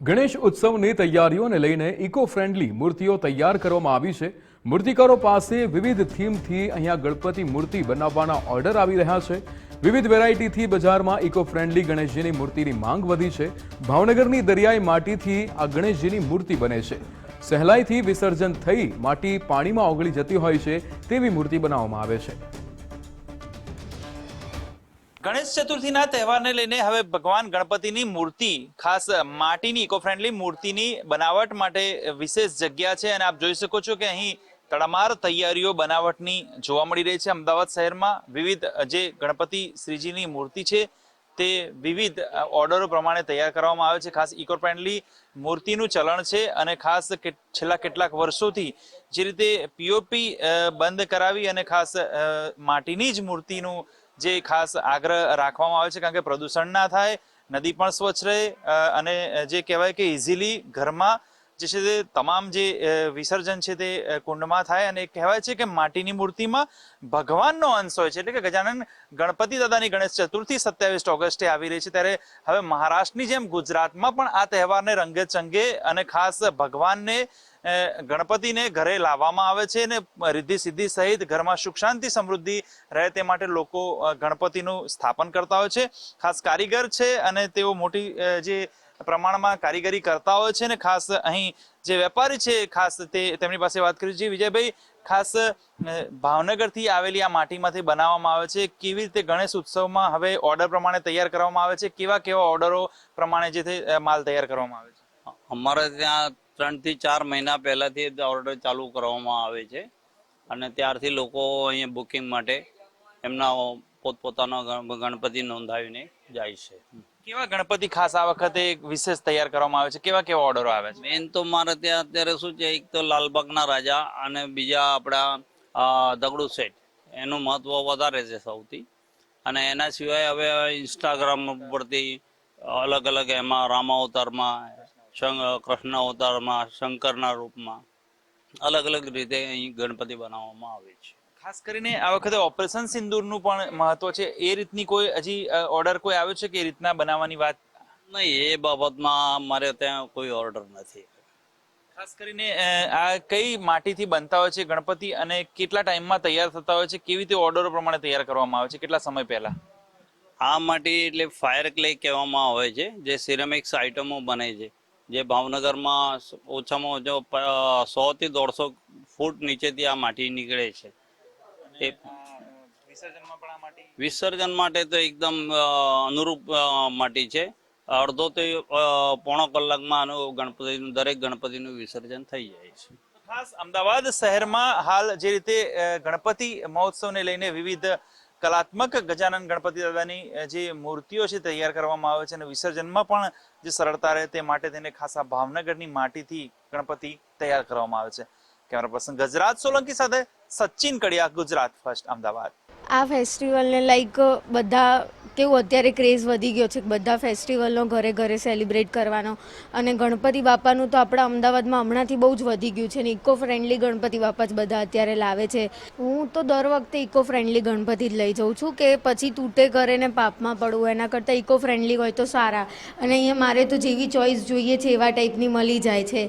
ગણેશ ઉત્સવની તૈયારીઓને લઈને ઇકો ફ્રેન્ડલી મૂર્તિઓ તૈયાર કરવામાં આવી છે। મૂર્તિકારો પાસે વિવિધ થીમથી અહીંયા ગણપતિ મૂર્તિ બનાવવાના ઓર્ડર આવી રહ્યા છે। વિવિધ વેરાયટીથી બજારમાં ઇકો ફ્રેન્ડલી ગણેશજીની મૂર્તિની માંગ વધી છે। ભાવનગરની દરિયાઈ માટીથી આ ગણેશજીની મૂર્તિ બને છે। સહેલાઈથી વિસર્જન થઈ માટી પાણીમાં ઓગળી જતી હોય છે તેવી મૂર્તિ બનાવવામાં આવે છે। ગણેશ ચતુર્થીના તહેવારને લઈને હવે ભગવાન ગણપતિની મૂર્તિ ખાસ માટીની ઇકો ફ્રેન્ડલી મૂર્તિની બનાવટ માટે વિશેષ જગ્યા છે અને આપ જોઈ શકો છો કે અહીં તડામાર તૈયારીઓ બનાવટની જોવા મળી રહી છે। અમદાવાદ શહેરમાં વિવિધ જે ગણપતિ શ્રીજીની મૂર્તિ છે તે વિવિધ ઓર્ડરો પ્રમાણે તૈયાર કરવામાં આવે છે। ખાસ ઇકો ફ્રેન્ડલી મૂર્તિનું ચલણ છે અને ખાસ છેલ્લા કેટલાક વર્ષોથી જે રીતે પીઓપી બંધ કરાવી અને ખાસ માટીની જ મૂર્તિનું જે ખાસ આગ્રહ રાખવામાં આવે છે કારણ કે પ્રદૂષણ ના થાય, નદી પણ સ્વચ્છ રહે અને જે કહેવાય કે ઇઝીલી ઘરમાં જે છે તે તમામ જે વિસર્જન છે તે કુંડમાં થાય અને કહેવાય છે કે માટીની મૂર્તિમાં ભગવાનનો અંશ હોય છે। એટલે કે ગજાનન ગણપતિ દાદાની ગણેશ ચતુર્થી 27 ઓગસ્ટે આવી રહી છે ત્યારે હવે મહારાષ્ટ્રની જેમ ગુજરાતમાં પણ આ તહેવારને રંગે ચંગે અને ખાસ ભગવાનને ગણપતિને ઘરે લાવવામાં આવે છે અને રિદ્ધિ સિદ્ધિ સહિત ઘરમાં સુખ શાંતિ સમૃદ્ધિ રહે તે માટે લોકો ગણપતિનું સ્થાપન કરતા હોય છે। ખાસ કારીગર છે અને તેઓ મોટી જે પ્રમાણમાં કારીગરી કરતા હોય છે ને ખાસ અહીં જે વેપારી છે ખાસ તેમની પાસે વાત કરી છે। વિજયભાઈ, ખાસ ભાવનગરથી આવેલી આ માટીમાંથી બનાવવામાં આવે છે, કેવી રીતે ગણેશ ઉત્સવમાં હવે ઓર્ડર પ્રમાણે તૈયાર કરવામાં આવે છે, કેવા ઓર્ડરો પ્રમાણે જે માલ તૈયાર કરવામાં આવે છે? અમારે ત્યાં 3 થી 4 મહિના પહેલાથી ઓર્ડર ચાલુ કરવામાં આવે છે અને ત્યારથી લોકો અહીંયા બુકિંગ માટે એમના પોતપોતાનો ગણપતિ નોંધાવીને જાય છે। કેવા ગણપતિ ખાસ આ વખતે વિશેષ તૈયાર કરવામાં આવે છે, કેવા ઓર્ડરો આવે છે? મેન તો મારે ત્યાં અત્યારે શું છે, એક તો લાલબાગના રાજા અને બીજા આપણા દગડુ શેઠ, એનું મહત્વ વધારે છે સૌથી। અને એના સિવાય હવે ઇન્સ્ટાગ્રામ ઉપરથી અલગ અલગ એમાં રામાવતારમાં, કૃષ્ણ અવતારમાં, શંકરના રૂપમાં અલગ અલગ રીતે અહીં ગણપતિ બનાવવામાં આવે છે। ખાસ કરીને આ વખતે ઓપરેશન સિંદૂરનું પણ મહત્વ છે, એ રીતની કોઈ હજી ઓર્ડર કોઈ આવ્યો છે કે એ રીતના બનાવવાની વાત? નહીં, એ બાબતમાં મારે ત્યાં કોઈ ઓર્ડર નથી। ખાસ કરીને આ કઈ માટીથી બનતા હોય છે ગણપતિ અને કેટલા ટાઈમમાં તૈયાર થતા હોય છે, કેવી રીતે ઓર્ડરો પ્રમાણે તૈયાર કરવામાં આવે છે, કેટલા સમય પહેલા? આ માટી એટલે ફાયર ક્લે કહેવામાં આવે છે, જે સિરેમિક્સ આઇટમો બને છે, જે ભાવનગરમાં ઓછામાં ઓછો 100 થી 150 ફૂટ નીચેથી આ માટી નીકળે છે। વિસર્જન માટે તો એકદમ અનુરૂપ માટી છે। અડધો થી પોણો કલાકમાં દરેક ગણપતિનું વિસર્જન થઈ જાય છે। ખાસ અમદાવાદ શહેરમાં હાલ જે રીતે ગણપતિ મહોત્સવને લઈને વિવિધ કલાત્મક ગજાનન ગણપતિ દાદાની જે મૂર્તિઓ છે તૈયાર કરવામાં આવે છે અને વિસર્જનમાં પણ જે સરળતા રહે તે માટે તેને ખાસ આ ભાવનગરની માટીથી ગણપતિ તૈયાર કરવામાં આવે છે। કેમેરા પર્સન ગજરાત સોલંકી સાથે સચિન કડિયા, ગુજરાત ફર્સ્ટ, અમદાવાદ। આ ફેસ્ટિવલને લાઈક બધા કેવું અત્યારે ક્રેઝ વધી ગયો છે, બધા ફેસ્ટિવલનો ઘરે ઘરે સેલિબ્રેટ કરવાનો અને ગણપતિ બાપાનું તો આપણા અમદાવાદમાં હમણાંથી બહુ જ વધી ગયું છે ને ઇકો ફ્રેન્ડલી ગણપતિ બાપા જ બધા અત્યારે લાવે છે। હું તો દર વખતે ઇકો ફ્રેન્ડલી ગણપતિ જ લઈ જાઉં છું કે પછી તૂટે કરે ને પાપમાં પડવું, એના કરતાં ઇકો ફ્રેન્ડલી હોય તો સારા। અને અહીંયા મારે તો જેવી ચોઈસ જોઈએ છે એવા ટાઈપની મળી જાય છે।